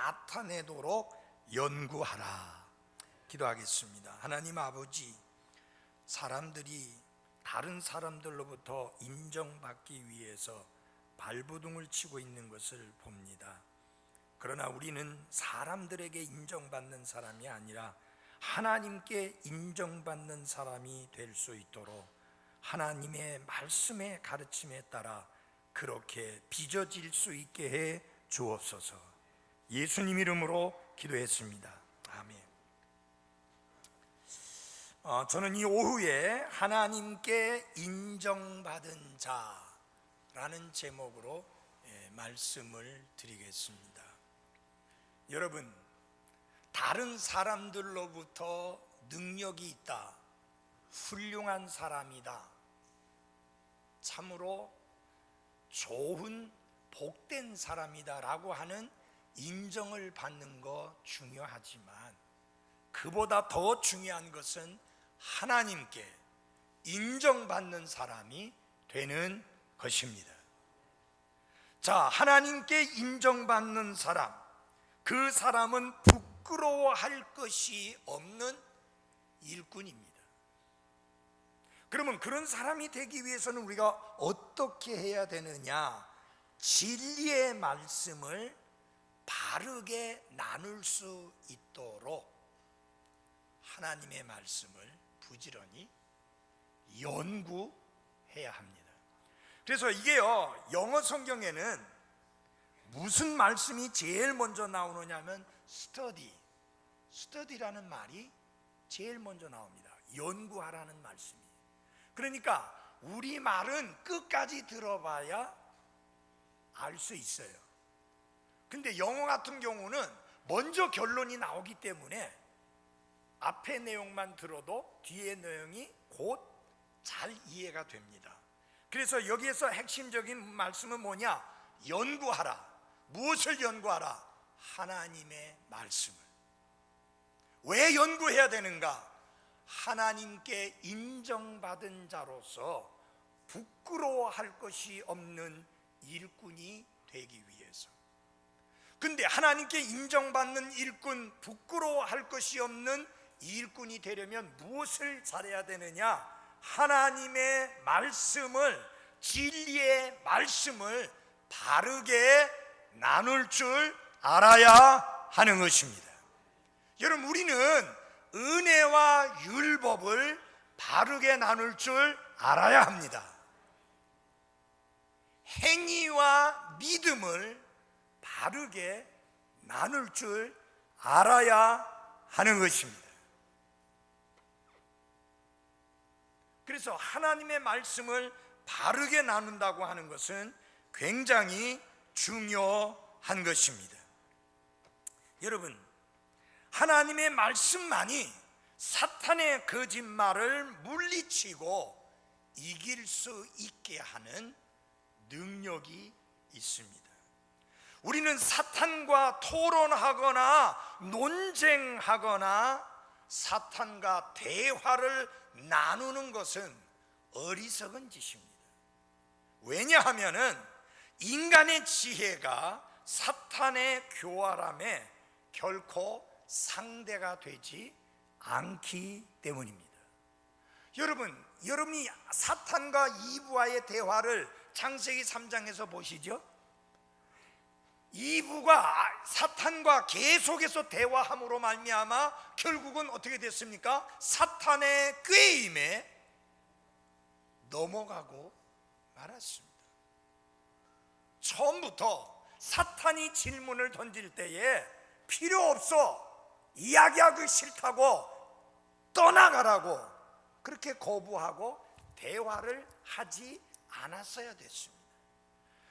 나타내도록 연구하라. 기도하겠습니다. 하나님 아버지, 사람들이 다른 사람들로부터 인정받기 위해서 발버둥을 치고 있는 것을 봅니다. 그러나 우리는 사람들에게 인정받는 사람이 아니라 하나님께 인정받는 사람이 될 수 있도록 하나님의 말씀의 가르침에 따라 그렇게 빚어질 수 있게 해 주옵소서. 예수님 이름으로 기도했습니다. 아멘. 저는 이 오후에 하나님께 인정받은 자라는 제목으로 말씀을 드리겠습니다. 여러분, 다른 사람들로부터 능력이 있다, 훌륭한 사람이다, 참으로 좋은 복된 사람이다 라고 하는 인정을 받는 거 중요하지만 그보다 더 중요한 것은 하나님께 인정받는 사람이 되는 것입니다. 자, 하나님께 인정받는 사람, 그 사람은 부끄러워할 것이 없는 일꾼입니다. 그러면 그런 사람이 되기 위해서는 우리가 어떻게 해야 되느냐? 진리의 말씀을 바르게 나눌 수 있도록 하나님의 말씀을 부지런히 연구해야 합니다. 그래서 이게요, 영어 성경에는 무슨 말씀이 제일 먼저 나오느냐면 study라는 말이 제일 먼저 나옵니다. 연구하라는 말씀이. 그러니까 우리 말은 끝까지 들어봐야 알 수 있어요. 근데 영어 같은 경우는 먼저 결론이 나오기 때문에 앞의 내용만 들어도 뒤의 내용이 곧 잘 이해가 됩니다. 그래서 여기에서 핵심적인 말씀은 뭐냐? 연구하라. 무엇을 연구하라? 하나님의 말씀을. 왜 연구해야 되는가? 하나님께 인정받은 자로서 부끄러워할 것이 없는 일꾼이 되기 위해서. 근데 하나님께 인정받는 일꾼, 부끄러워할 것이 없는 일꾼이 되려면 무엇을 잘해야 되느냐? 하나님의 말씀을, 진리의 말씀을 바르게 나눌 줄 알아야 하는 것입니다. 여러분, 우리는 은혜와 율법을 바르게 나눌 줄 알아야 합니다. 행위와 믿음을 바르게 나눌 줄 알아야 하는 것입니다. 그래서 하나님의 말씀을 바르게 나눈다고 하는 것은 굉장히 중요한 것입니다. 여러분, 하나님의 말씀만이 사탄의 거짓말을 물리치고 이길 수 있게 하는 능력이 있습니다. 우리는 사탄과 토론하거나 논쟁하거나 사탄과 대화를 나누는 것은 어리석은 짓입니다. 왜냐하면 인간의 지혜가 사탄의 교활함에 결코 상대가 되지 않기 때문입니다. 여러분이 사탄과 이브와의 대화를 창세기 3장에서 보시죠. 이브가 사탄과 계속해서 대화함으로 말미암아 결국은 어떻게 됐습니까? 사탄의 꾀임에 넘어가고 말았습니다. 처음부터 사탄이 질문을 던질 때에 필요 없어, 이야기하기 싫다고 떠나가라고 그렇게 거부하고 대화를 하지 않았어야 됐습니다.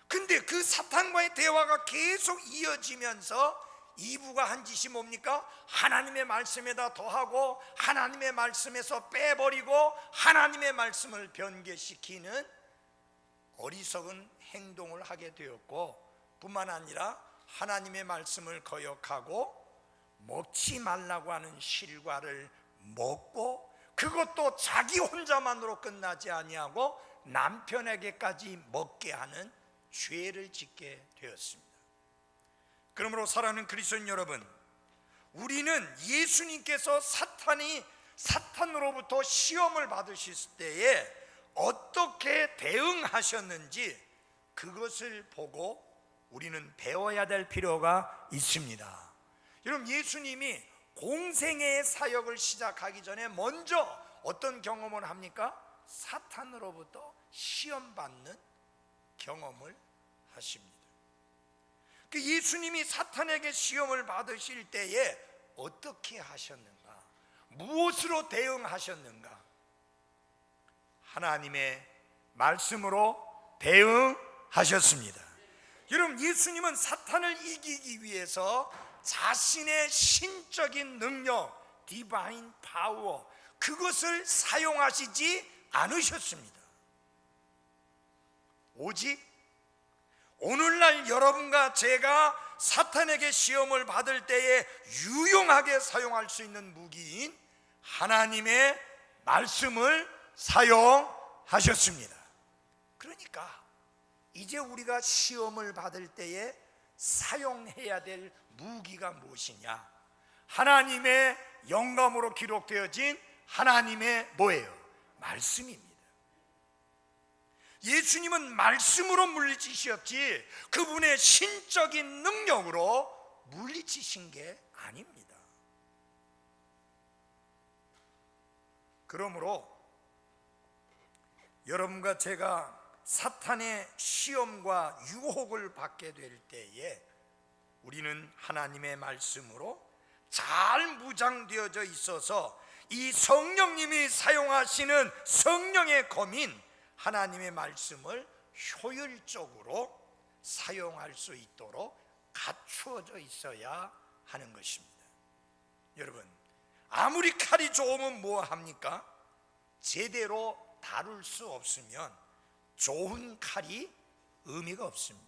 근데 그 사탄과의 대화가 계속 이어지면서 이브가 한 짓이 뭡니까? 하나님의 말씀에다 더하고 하나님의 말씀에서 빼버리고 하나님의 말씀을 변개시키는 어리석은 행동을 하게 되었고, 뿐만 아니라 하나님의 말씀을 거역하고 먹지 말라고 하는 실과를 먹고, 그것도 자기 혼자만으로 끝나지 아니하고 남편에게까지 먹게 하는 죄를 짓게 되었습니다. 그러므로 사랑하는 그리스도인 여러분, 우리는 예수님께서 사탄으로부터 시험을 받으실 때에 어떻게 대응하셨는지 그것을 보고 우리는 배워야 될 필요가 있습니다. 여러분, 예수님이 공생애의 사역을 시작하기 전에 먼저 어떤 경험을 합니까? 사탄으로부터 시험받는 경험을 하십니다. 그 예수님이 사탄에게 시험을 받으실 때에 어떻게 하셨는가? 무엇으로 대응하셨는가? 하나님의 말씀으로 대응하셨습니다. 여러분, 예수님은 사탄을 이기기 위해서 자신의 신적인 능력, 디바인 파워, 그것을 사용하시지 않으셨습니다. 오직 오늘날 여러분과 제가 사탄에게 시험을 받을 때에 유용하게 사용할 수 있는 무기인 하나님의 말씀을 사용하셨습니다. 그러니까 이제 우리가 시험을 받을 때에 사용해야 될 무기가 무엇이냐? 하나님의 영감으로 기록되어진 하나님의 뭐예요? 말씀입니다. 예수님은 말씀으로 물리치셨지 그분의 신적인 능력으로 물리치신 게 아닙니다. 그러므로 여러분과 제가 사탄의 시험과 유혹을 받게 될 때에 우리는 하나님의 말씀으로 잘 무장되어져 있어서 이 성령님이 사용하시는 성령의 검인 하나님의 말씀을 효율적으로 사용할 수 있도록 갖추어져 있어야 하는 것입니다. 여러분, 아무리 칼이 좋으면 뭐 합니까? 제대로 다룰 수 없으면 좋은 칼이 의미가 없습니다.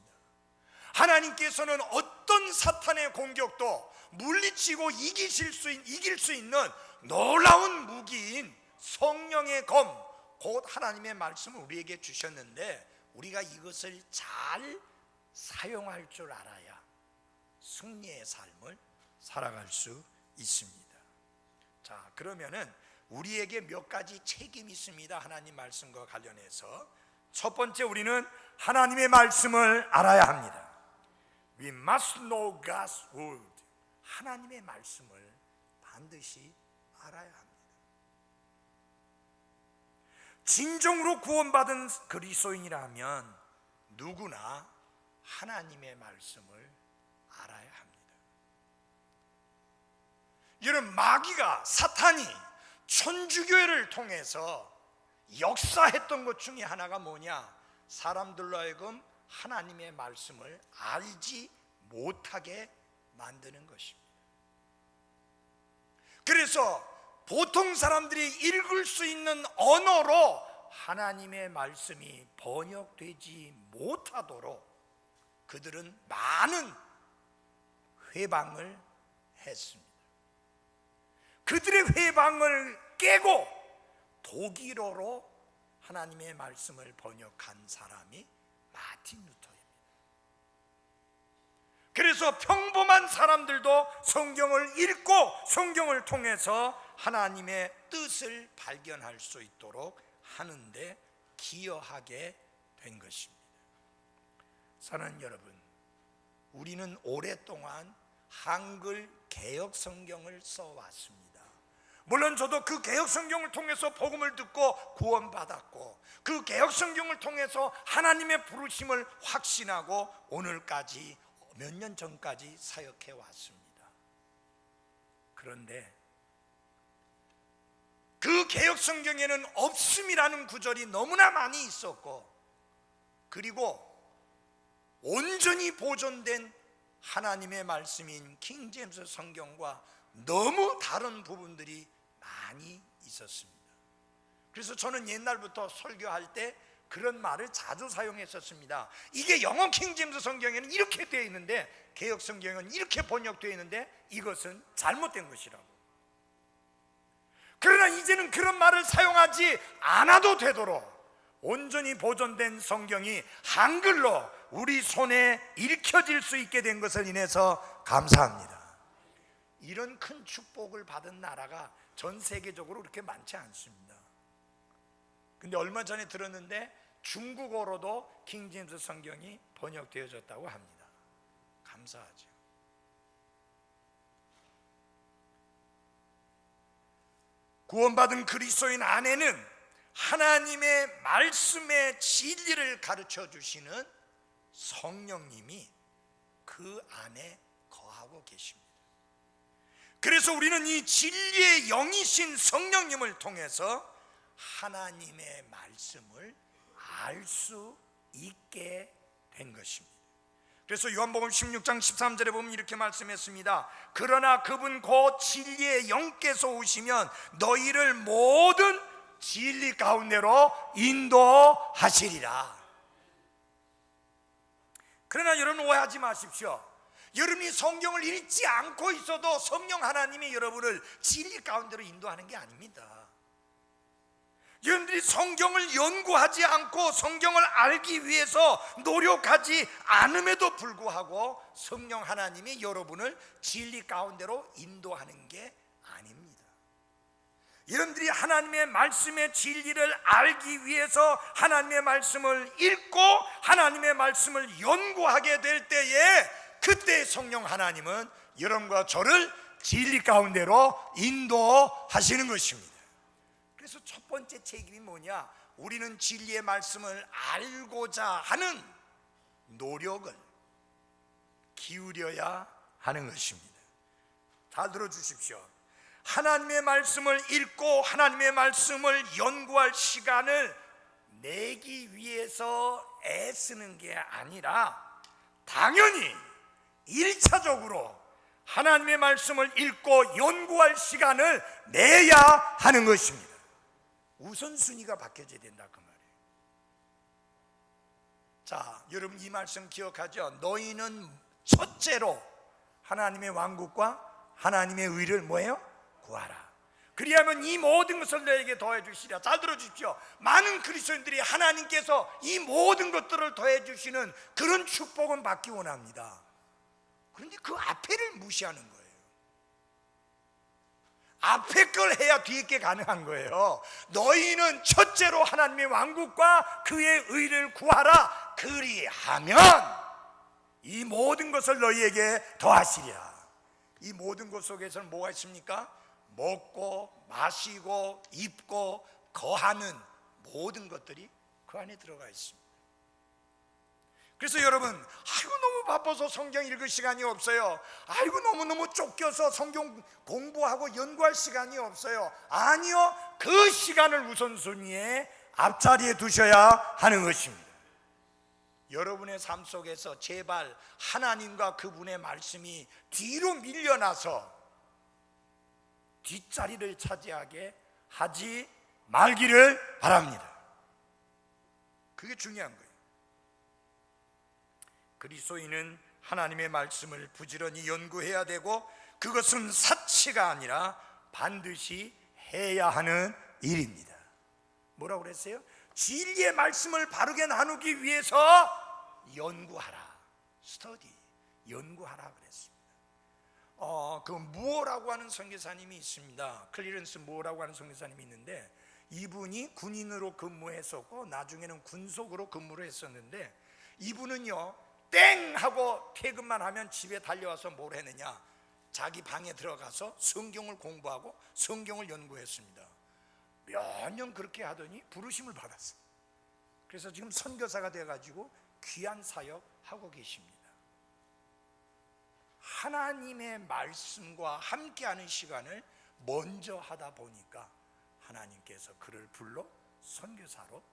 하나님께서는 어떤 사탄의 공격도 물리치고 이길 수 있는 놀라운 무기인 성령의 검, 곧 하나님의 말씀을 우리에게 주셨는데 우리가 이것을 잘 사용할 줄 알아야 승리의 삶을 살아갈 수 있습니다. 자, 그러면은 우리에게 몇 가지 책임이 있습니다. 하나님 말씀과 관련해서 첫 번째, 우리는 하나님의 말씀을 알아야 합니다. We must know God's word. 하나님의 말씀을 반드시 알아야 합니다. 진정으로 구원받은 그리스도인이라면 누구나 하나님의 말씀을 알아야 합니다. 여러분, 마귀가, 사탄이 천주교회를 통해서 역사했던 것 중에 하나가 뭐냐? 사람들로 하여금 하나님의 말씀을 알지 못하게 만드는 것입니다. 그래서 보통 사람들이 읽을 수 있는 언어로 하나님의 말씀이 번역되지 못하도록 그들은 많은 회방을 했습니다. 그들의 회방을 깨고 독일어로 하나님의 말씀을 번역한 사람이 마틴 루터입니다. 그래서 평범한 사람들도 성경을 읽고 성경을 통해서 하나님의 뜻을 발견할 수 있도록 하는데 기여하게 된 것입니다. 사랑하는 여러분, 우리는 오랫동안 한글 개역 성경을 써왔습니다. 물론 저도 그 개역 성경을 통해서 복음을 듣고 구원받았고 그 개역 성경을 통해서 하나님의 부르심을 확신하고 오늘까지 몇 년 전까지 사역해 왔습니다. 그런데 그 개역 성경에는 없음이라는 구절이 너무나 많이 있었고, 그리고 온전히 보존된 하나님의 말씀인 킹 제임스 성경과 너무 다른 부분들이 많이 있었습니다. 그래서 저는 옛날부터 설교할 때 그런 말을 자주 사용했었습니다. 이게 영어 킹 제임스 성경에는 이렇게 되어 있는데 개역 성경은 이렇게 번역되어 있는데 이것은 잘못된 것이라고. 그러나 이제는 그런 말을 사용하지 않아도 되도록 온전히 보존된 성경이 한글로 우리 손에 읽혀질 수 있게 된 것을 인해서 감사합니다. 이런 큰 축복을 받은 나라가 전 세계적으로 그렇게 많지 않습니다. 근데 얼마 전에 들었는데 중국어로도 킹제임스 성경이 번역되어졌다고 합니다. 감사하죠. 구원받은 그리스도인 안에는 하나님의 말씀의 진리를 가르쳐 주시는 성령님이 그 안에 거하고 계십니다. 그래서 우리는 이 진리의 영이신 성령님을 통해서 하나님의 말씀을 알 수 있게 된 것입니다. 그래서 요한복음 16장 13절에 보면 이렇게 말씀했습니다. 그러나 그분 곧 진리의 영께서 오시면 너희를 모든 진리 가운데로 인도하시리라. 그러나 여러분 오해하지 마십시오. 여러분이 성경을 읽지 않고 있어도 성령 하나님이 여러분을 진리 가운데로 인도하는 게 아닙니다. 여러분들이 성경을 연구하지 않고 성경을 알기 위해서 노력하지 않음에도 불구하고 성령 하나님이 여러분을 진리 가운데로 인도하는 게 아닙니다. 여러분들이 하나님의 말씀의 진리를 알기 위해서 하나님의 말씀을 읽고 하나님의 말씀을 연구하게 될 때에 그때 성령 하나님은 여러분과 저를 진리 가운데로 인도하시는 것입니다. 그래서 첫 번째 책임이 뭐냐? 우리는 진리의 말씀을 알고자 하는 노력을 기울여야 하는 것입니다. 잘 들어주십시오. 하나님의 말씀을 읽고 하나님의 말씀을 연구할 시간을 내기 위해서 애쓰는 게 아니라 당연히 1차적으로 하나님의 말씀을 읽고 연구할 시간을 내야 하는 것입니다. 우선순위가 바뀌어져야 된다 그 말이에요. 자, 여러분 이 말씀 기억하죠? 너희는 첫째로 하나님의 왕국과 하나님의 의를 뭐예요? 구하라. 그리하면 이 모든 것을 너에게 더해 주시리라. 잘 들어주십시오. 많은 그리스도인들이 하나님께서 이 모든 것들을 더해 주시는 그런 축복은 받기 원합니다. 그런데 그 앞에를 무시하는 거예요. 앞에 걸 해야 뒤에 게 가능한 거예요. 너희는 첫째로 하나님의 왕국과 그의 의를 구하라. 그리하면 이 모든 것을 너희에게 더하시리라. 이 모든 것 속에서는 뭐가 있습니까? 먹고 마시고 입고 거하는 모든 것들이 그 안에 들어가 있습니다. 그래서 여러분, 아이고 너무 바빠서 성경 읽을 시간이 없어요. 아이고 너무너무 쫓겨서 성경 공부하고 연구할 시간이 없어요. 아니요, 그 시간을 우선순위에 앞자리에 두셔야 하는 것입니다. 여러분의 삶 속에서 제발 하나님과 그분의 말씀이 뒤로 밀려나서 뒷자리를 차지하게 하지 말기를 바랍니다. 그게 중요한 거예요. 그리스도인은 하나님의 말씀을 부지런히 연구해야 되고 그것은 사치가 아니라 반드시 해야 하는 일입니다. 뭐라고 그랬어요? 진리의 말씀을 바르게 나누기 위해서 연구하라. 스터디, 연구하라 그랬습니다. 그 무어라고 하는 선교사님이 있습니다. 클리런스 무어라고 하는 선교사님이 있는데 이분이 군인으로 근무했었고 나중에는 군속으로 근무를 했었는데 이분은요 땡 하고 퇴근만 하면 집에 달려와서 뭘 했느냐, 자기 방에 들어가서 성경을 공부하고 성경을 연구했습니다. 몇 년 그렇게 하더니 부르심을 받았어요. 그래서 지금 선교사가 돼가지고 귀한 사역 하고 계십니다. 하나님의 말씀과 함께하는 시간을 먼저 하다 보니까 하나님께서 그를 불러 선교사로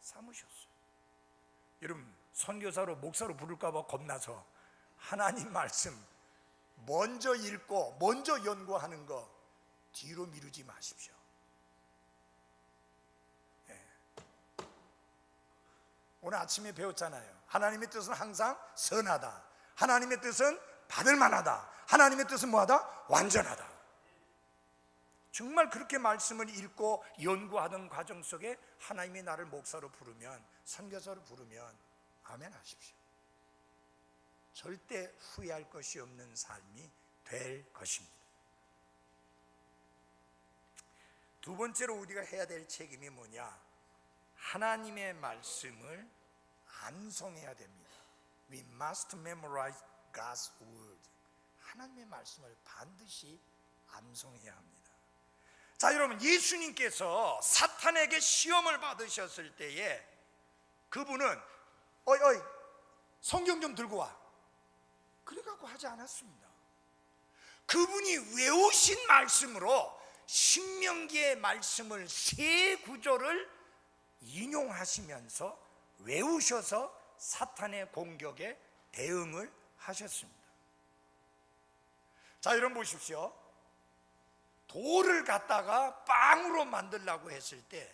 삼으셨어요. 여러분, 선교사로 목사로 부를까 봐 겁나서 하나님 말씀 먼저 읽고 먼저 연구하는 거 뒤로 미루지 마십시오. 오늘 아침에 배웠잖아요. 하나님의 뜻은 항상 선하다. 하나님의 뜻은 받을 만하다. 하나님의 뜻은 뭐하다? 완전하다. 정말 그렇게 말씀을 읽고 연구하던 과정 속에 하나님이 나를 목사로 부르면, 선교사로 부르면 아멘 하십시오. 절대 후회할 것이 없는 삶이 될 것입니다. 두 번째로 우리가 해야 될 책임이 뭐냐? 하나님의 말씀을 암송해야 됩니다. We must memorize God's word. 하나님의 말씀을 반드시 암송해야 합니다. 자, 여러분, 예수님께서 사탄에게 시험을 받으셨을 때에 그분은 어이 성경 좀 들고 와, 그래갖고 하지 않았습니다. 그분이 외우신 말씀으로 신명기의 말씀을 세 구절을 인용하시면서 외우셔서 사탄의 공격에 대응을 하셨습니다. 자, 여러분 보십시오. 돌을 갖다가 빵으로 만들려고 했을 때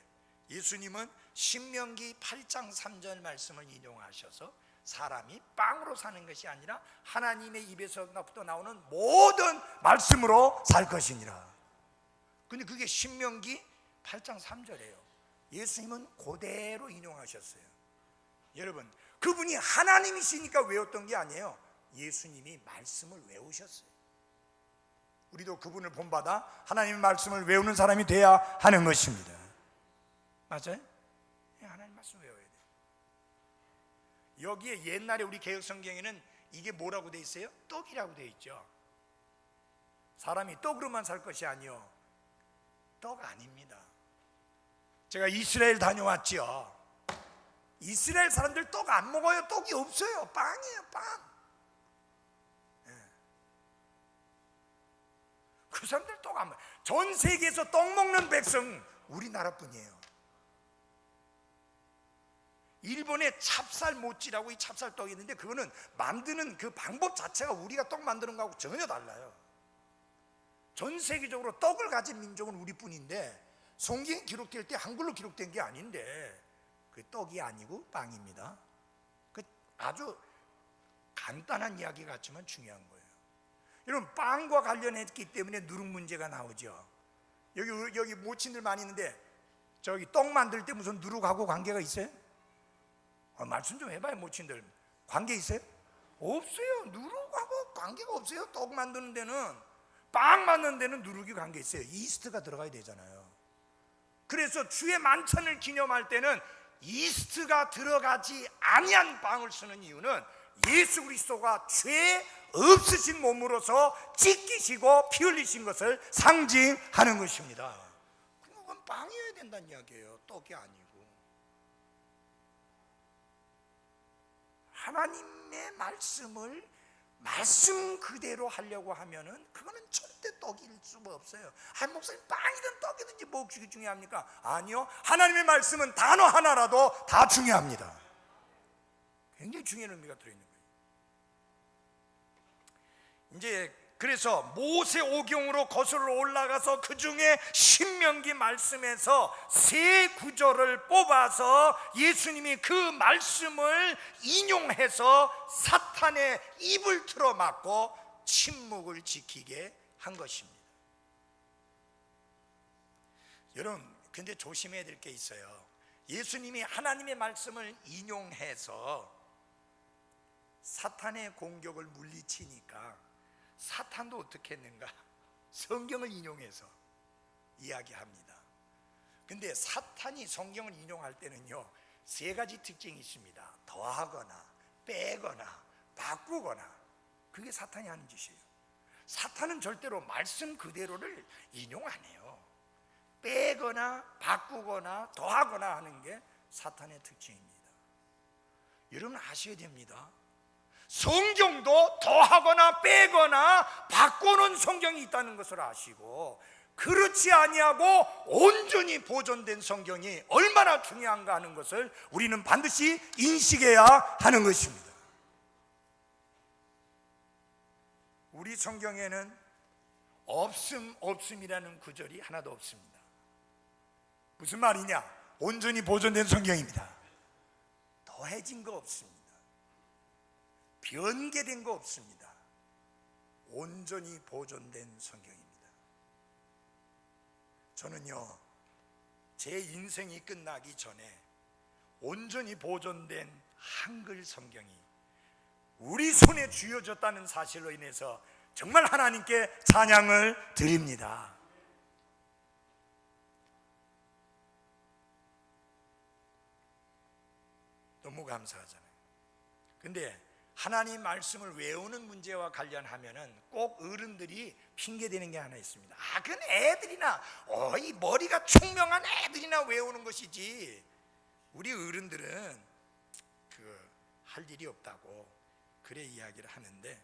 예수님은 신명기 8장 3절 말씀을 인용하셔서 사람이 빵으로 사는 것이 아니라 하나님의 입에서부터 나오는 모든 말씀으로 살 것이니라. 근데 그게 신명기 8장 3절이에요. 예수님은 그대로 인용하셨어요. 여러분, 그분이 하나님이시니까 외웠던 게 아니에요. 예수님이 말씀을 외우셨어요. 우리도 그분을 본받아 하나님의 말씀을 외우는 사람이 돼야 하는 것입니다. 맞아요? 하나님 말씀 외워야 돼요. 여기에 옛날에 우리 개혁성경에는 이게 뭐라고 돼 있어요? 떡이라고 돼 있죠. 사람이 떡으로만 살 것이 아니요, 떡 아닙니다. 제가 이스라엘 다녀왔죠. 이스라엘 사람들 떡 안 먹어요. 떡이 없어요. 빵이에요, 빵. 그 사람들 떡 안 먹어요. 전 세계에서 떡 먹는 백성 우리나라뿐이에요. 일본에 찹쌀모찌라고 이 찹쌀떡이 있는데 그거는 만드는 그 방법 자체가 우리가 떡 만드는 거하고 전혀 달라요. 전 세계적으로 떡을 가진 민족은 우리뿐인데 성경에 기록될 때 한글로 기록된 게 아닌데 그 떡이 아니고 빵입니다. 그 아주 간단한 이야기 같지만 중요한 거예요. 여러분, 빵과 관련했기 때문에 누룩 문제가 나오죠. 여기 모친들 많이 있는데 저기 떡 만들 때 무슨 누룩하고 관계가 있어요? 말씀 좀 해봐요. 모친들 관계 있어요? 없어요. 누룩하고 관계가 없어요. 떡 만드는 데는, 빵 만드는 데는 누룩이 관계 있어요. 이스트가 들어가야 되잖아요. 그래서 주의 만찬을 기념할 때는 이스트가 들어가지 아니한 빵을 쓰는 이유는 예수 그리스도가 죄 없으신 몸으로서 찢기시고 피 흘리신 것을 상징하는 것입니다. 그건 빵이어야 된다는 이야기예요. 떡이 아니고. 하나님의 말씀을 말씀 그대로 하려고 하면은 그거는 절대 떡일 수가 없어요. 목사님, 빵이든 떡이든지 뭐 그게 중요합니까? 아니요, 하나님의 말씀은 단어 하나라도 다 중요합니다. 굉장히 중요한 의미가 들어있는 거예요. 이제 그래서 모세 오경으로 거슬러 올라가서 그 중에 신명기 말씀에서 세 구절을 뽑아서 예수님이 그 말씀을 인용해서 사탄의 입을 틀어막고 침묵을 지키게 한 것입니다. 여러분, 근데 조심해야 될 게 있어요. 예수님이 하나님의 말씀을 인용해서 사탄의 공격을 물리치니까 사탄도 어떻게 했는가? 성경을 인용해서 이야기합니다. 근데 사탄이 성경을 인용할 때는요, 세 가지 특징이 있습니다. 더하거나 빼거나 바꾸거나. 그게 사탄이 하는 짓이에요. 사탄은 절대로 말씀 그대로를 인용 안 해요. 빼거나 바꾸거나 더하거나 하는 게 사탄의 특징입니다. 여러분 아셔야 됩니다. 성경도 더하거나 빼거나 바꾸는 성경이 있다는 것을 아시고, 그렇지 아니하고 온전히 보존된 성경이 얼마나 중요한가 하는 것을 우리는 반드시 인식해야 하는 것입니다. 우리 성경에는 없음이라는 구절이 하나도 없습니다. 무슨 말이냐? 온전히 보존된 성경입니다. 더해진 거 없습니다. 변개된 거 없습니다. 온전히 보존된 성경입니다. 저는요, 제 인생이 끝나기 전에 온전히 보존된 한글 성경이 우리 손에 쥐어졌다는 사실로 인해서 정말 하나님께 찬양을 드립니다. 너무 감사하잖아요. 근데 하나님 말씀을 외우는 문제와 관련하면은 꼭 어른들이 핑계대는 게 하나 있습니다. 그건 애들이나 이 머리가 총명한 애들이나 외우는 것이지 우리 어른들은 할 일이 없다고 그래 이야기를 하는데,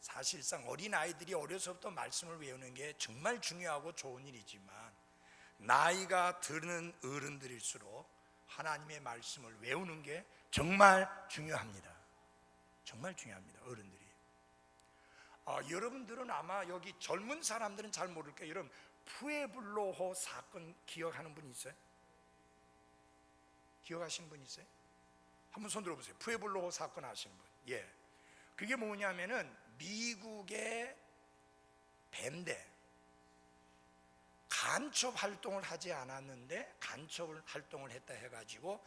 사실상 어린아이들이 어려서부터 말씀을 외우는 게 정말 중요하고 좋은 일이지만 나이가 드는 어른들일수록 하나님의 말씀을 외우는 게 정말 중요합니다. 정말 중요합니다. 어른들이. 여러분들은 아마 여기 젊은 사람들은 잘 모를 거예요. 여러분 푸에블로호 사건 기억하는 분 있어요? 기억하시는 분 있어요? 한번 손 들어보세요. 푸에블로호 사건 아시는 분? 예. 그게 뭐냐면은 미국의 밴드 간첩 활동을 하지 않았는데 간첩 활동을 했다 해가지고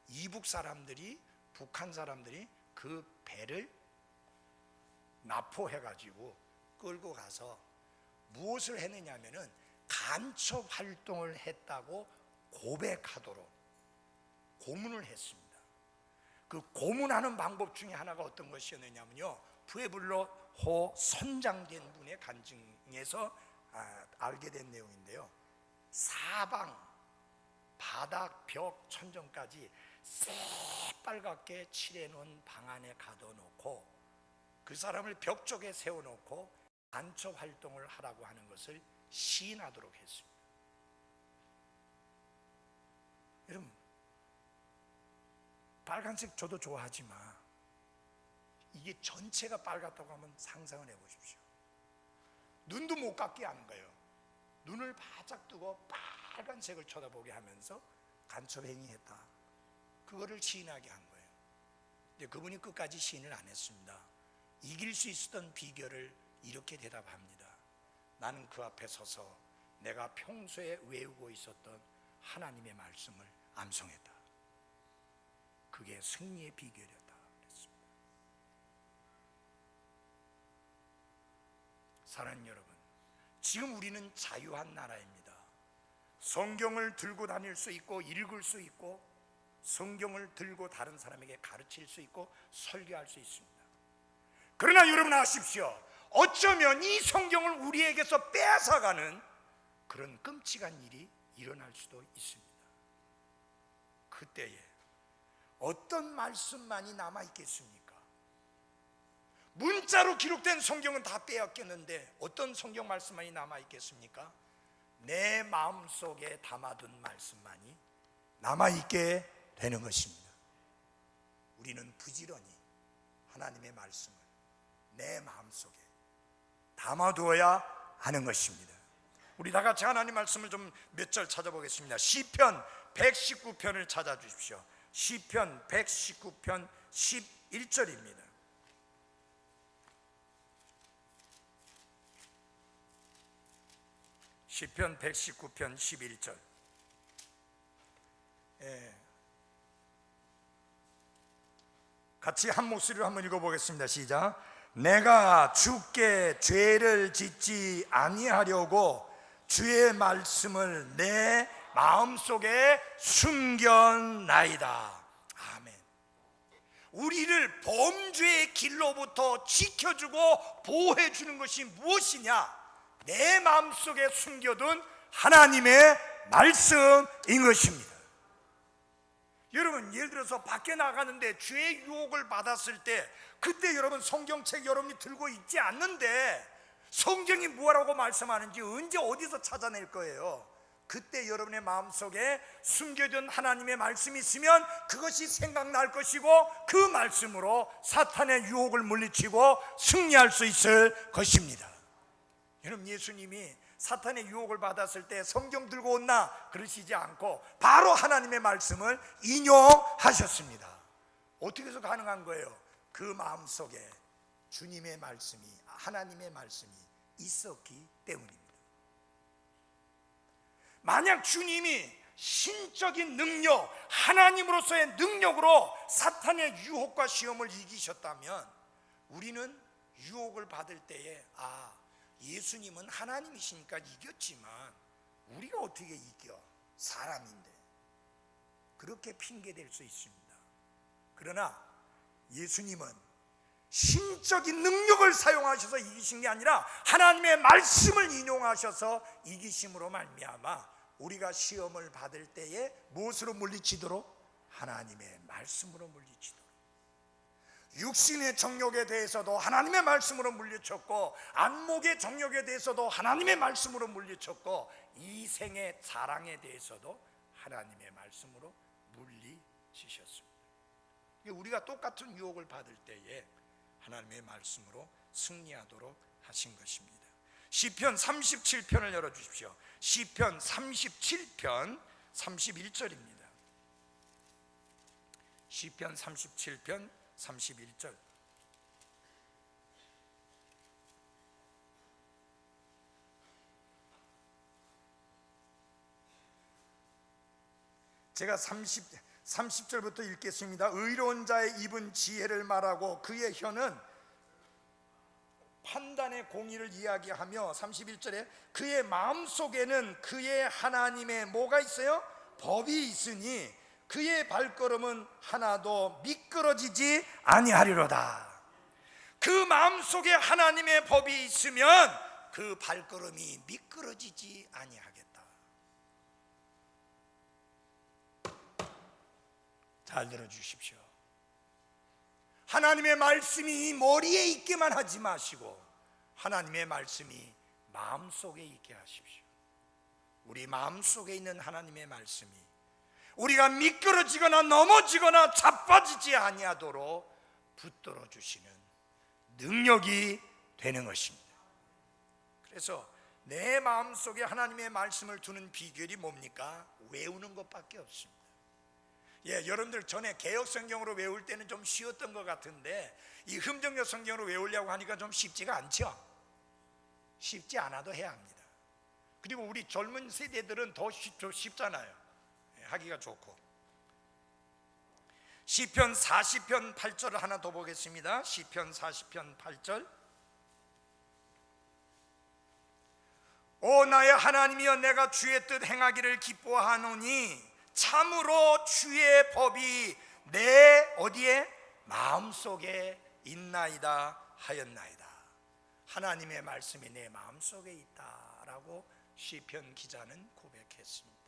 이북 사람들이, 북한 사람들이 그 배를 납포해가지고 끌고 가서 무엇을 했느냐면은 간첩 활동을 했다고 고백하도록 고문을 했습니다. 그 고문하는 방법 중에 하나가 어떤 것이었느냐면요, 푸에블로호 선장된 분의 간증에서 알게 된 내용인데요, 사방 바닥 벽 천정까지 새빨갛게 칠해놓은 방 안에 가둬놓고 그 사람을 벽 쪽에 세워놓고 간첩 활동을 하라고 하는 것을 시인하도록 했습니다. 여러분, 빨간색 저도 좋아하지만 이게 전체가 빨갛다고 하면 상상을 해보십시오. 눈도 못 감게 하는 거예요. 눈을 바짝 뜨고 빨간색을 쳐다보게 하면서 간첩 행위했다, 그거를 시인하게 한 거예요. 근데 그분이 끝까지 시인을 안 했습니다. 이길 수 있었던 비결을 이렇게 대답합니다. 나는 그 앞에 서서 내가 평소에 외우고 있었던 하나님의 말씀을 암송했다. 그게 승리의 비결이었다 그랬습니다. 사랑하는 여러분, 지금 우리는 자유한 나라입니다. 성경을 들고 다닐 수 있고 읽을 수 있고 성경을 들고 다른 사람에게 가르칠 수 있고 설교할 수 있습니다. 그러나 여러분 아십시오, 어쩌면 이 성경을 우리에게서 빼앗아가는 그런 끔찍한 일이 일어날 수도 있습니다. 그때에 어떤 말씀만이 남아있겠습니까? 문자로 기록된 성경은 다 빼앗겼는데 어떤 성경 말씀만이 남아있겠습니까? 내 마음속에 담아둔 말씀만이 남아있게 되는 것입니다. 우리는 부지런히 하나님의 말씀을 내 마음속에 담아두어야 하는 것입니다. 우리 다 같이 하나님 말씀을 좀 몇 절 찾아보겠습니다. 시편 119편을 찾아주십시오. 시편 119편 11절입니다. 시편 119편 11절. 같이 한 목소리로 한번 읽어보겠습니다. 시작. 내가 주께 죄를 짓지 아니하려고 주의 말씀을 내 마음속에 숨겨나이다. 아멘. 우리를 범죄의 길로부터 지켜주고 보호해주는 것이 무엇이냐? 내 마음속에 숨겨둔 하나님의 말씀인 것입니다. 여러분, 예를 들어서 밖에 나가는데 죄의 유혹을 받았을 때 그때 여러분 성경책 여러분이 들고 있지 않는데 성경이 뭐라고 말씀하는지 언제 어디서 찾아낼 거예요? 그때 여러분의 마음속에 숨겨둔 하나님의 말씀이 있으면 그것이 생각날 것이고 그 말씀으로 사탄의 유혹을 물리치고 승리할 수 있을 것입니다. 여러분, 예수님이 사탄의 유혹을 받았을 때 성경 들고 온나 그러시지 않고 바로 하나님의 말씀을 인용하셨습니다. 어떻게 해서 가능한 거예요? 그 마음속에 주님의 말씀이, 하나님의 말씀이 있었기 때문입니다. 만약 주님이 신적인 능력, 하나님으로서의 능력으로 사탄의 유혹과 시험을 이기셨다면 우리는 유혹을 받을 때에 예수님은 하나님이시니까 이겼지만 우리가 어떻게 이겨? 사람인데. 그렇게 핑계댈 수 있습니다. 그러나 예수님은 신적인 능력을 사용하셔서 이기신 게 아니라 하나님의 말씀을 인용하셔서 이기심으로 말미암아 우리가 시험을 받을 때에 무엇으로 물리치도록? 하나님의 말씀으로 물리치도록. 육신의 정욕에 대해서도 하나님의 말씀으로 물리쳤고, 안목의 정욕에 대해서도 하나님의 말씀으로 물리쳤고, 이생의 사랑에 대해서도 하나님의 말씀으로 물리치셨습니다. 우리가 똑같은 유혹을 받을 때에 하나님의 말씀으로 승리하도록 하신 것입니다. 시편 37편을 열어주십시오. 시편 37편 31절입니다. 시편 37편 31절. 제가 30절부터 읽겠습니다. 의로운 자의 입은 지혜를 말하고 그의 혀는 판단의 공의를 이야기하며 31절에 그의 마음속에는 그의 하나님의 뭐가 있어요? 법이 있으니 그의 발걸음은 하나도 미끄러지지 아니하리로다. 그 마음속에 하나님의 법이 있으면 그 발걸음이 미끄러지지 아니하겠다. 잘 들어주십시오. 하나님의 말씀이 머리에 있게만 하지 마시고 하나님의 말씀이 마음속에 있게 하십시오. 우리 마음속에 있는 하나님의 말씀이 우리가 미끄러지거나 넘어지거나 자빠지지 아니하도록 붙들어 주시는 능력이 되는 것입니다. 그래서 내 마음속에 하나님의 말씀을 두는 비결이 뭡니까? 외우는 것밖에 없습니다. 여러분들 전에 개역 성경으로 외울 때는 좀 쉬웠던 것 같은데 이 흠정역 성경으로 외우려고 하니까 좀 쉽지가 않죠. 쉽지 않아도 해야 합니다. 그리고 우리 젊은 세대들은 더 쉽잖아요. 하기가 좋고. 시편 40편 8절을 하나 더 보겠습니다. 시편 40편 8절. 오 나의 하나님이여 내가 주의 뜻 행하기를 기뻐하노니 참으로 주의 법이 내 어디에? 마음속에 있나이다 하였나이다. 하나님의 말씀이 내 마음속에 있다라고 시편 기자는 고백했습니다.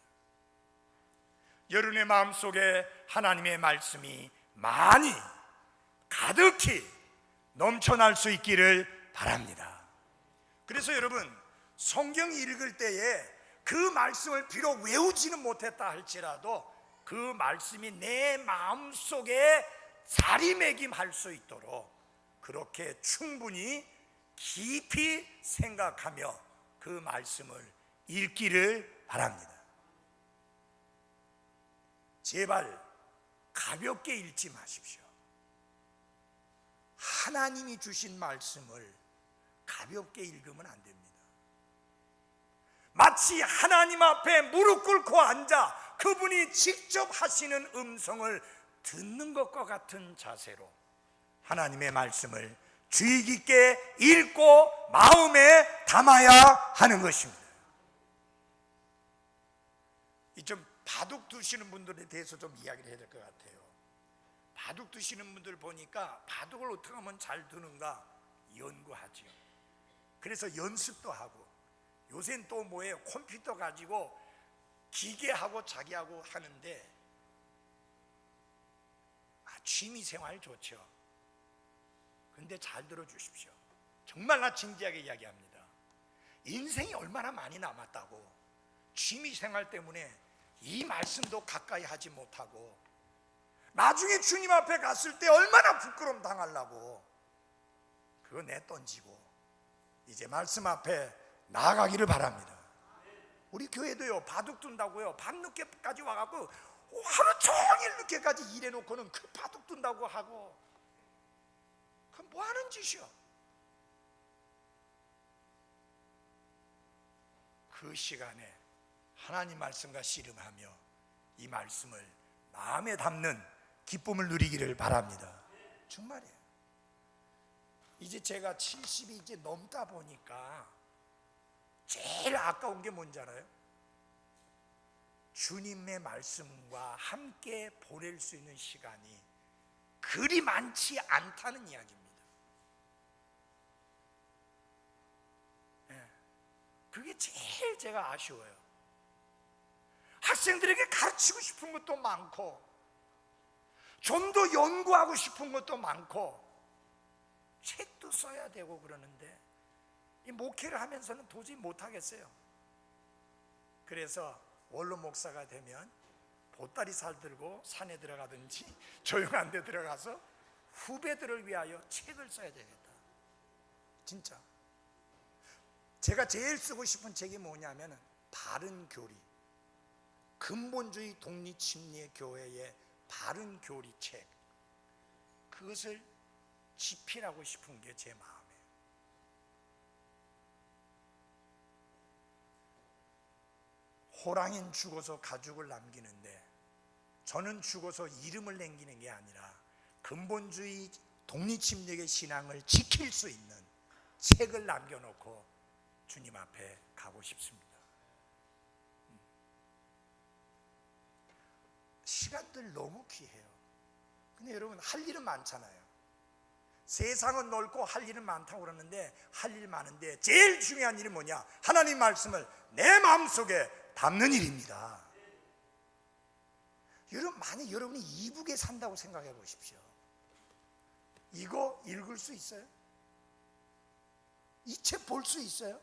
여러분의 마음속에 하나님의 말씀이 많이 가득히 넘쳐날 수 있기를 바랍니다. 그래서 여러분 성경 읽을 때에 그 말씀을 비록 외우지는 못했다 할지라도 그 말씀이 내 마음속에 자리매김할 수 있도록 그렇게 충분히 깊이 생각하며 그 말씀을 읽기를 바랍니다. 제발 가볍게 읽지 마십시오. 하나님이 주신 말씀을 가볍게 읽으면 안 됩니다. 마치 하나님 앞에 무릎 꿇고 앉아 그분이 직접 하시는 음성을 듣는 것과 같은 자세로 하나님의 말씀을 주의 깊게 읽고 마음에 담아야 하는 것입니다. 이 좀 바둑 두시는 분들에 대해서 좀 이야기를 해야 될 것 같아요. 바둑 두시는 분들 보니까 바둑을 어떻게 하면 잘 두는가 연구하죠. 그래서 연습도 하고 요새는 또 뭐예요? 컴퓨터 가지고 기계하고 자기하고 하는데 취미생활 좋죠. 근데 잘 들어주십시오. 정말 나 진지하게 이야기합니다. 인생이 얼마나 많이 남았다고 취미생활 때문에 이 말씀도 가까이 하지 못하고 나중에 주님 앞에 갔을 때 얼마나 부끄러움 당하려고 그거 내던지고 이제 말씀 앞에 나아가기를 바랍니다. 우리 교회도요 바둑 둔다고요 밤늦게까지 와갖고 하루 종일 늦게까지 일해놓고는 그 바둑 둔다고 하고 그건 뭐 하는 짓이요? 그 시간에 하나님 말씀과 씨름하며 이 말씀을 마음에 담는 기쁨을 누리기를 바랍니다. 정말이에요. 이제 제가 70이 이제 넘다 보니까 제일 아까운 게 뭔지 알아요? 주님의 말씀과 함께 보낼 수 있는 시간이 그리 많지 않다는 이야기입니다. 그게 제일 제가 아쉬워요. 학생들에게 가르치고 싶은 것도 많고 좀 더 연구하고 싶은 것도 많고 책도 써야 되고 그러는데 이 목회를 하면서는 도저히 못하겠어요. 그래서 원로 목사가 되면 보따리 살 들고 산에 들어가든지 조용한 데 들어가서 후배들을 위하여 책을 써야 되겠다. 진짜 제가 제일 쓰고 싶은 책이 뭐냐면 바른 교리, 근본주의 독립침례 교회의 바른 교리 책, 그것을 집필하고 싶은 게 제 마음이에요. 호랑이는 죽어서 가죽을 남기는데 저는 죽어서 이름을 남기는 게 아니라 근본주의 독립침례의 신앙을 지킬 수 있는 책을 남겨놓고 주님 앞에 가고 싶습니다. 시간들 너무 귀해요. 근데 여러분 할 일은 많잖아요. 세상은 넓고 할 일은 많다고 그러는데 할 일 많은데 제일 중요한 일이 뭐냐? 하나님 말씀을 내 마음속에 담는 일입니다. 여러분 만약 여러분이 이북에 산다고 생각해 보십시오. 이거 읽을 수 있어요? 이 책 볼 수 있어요?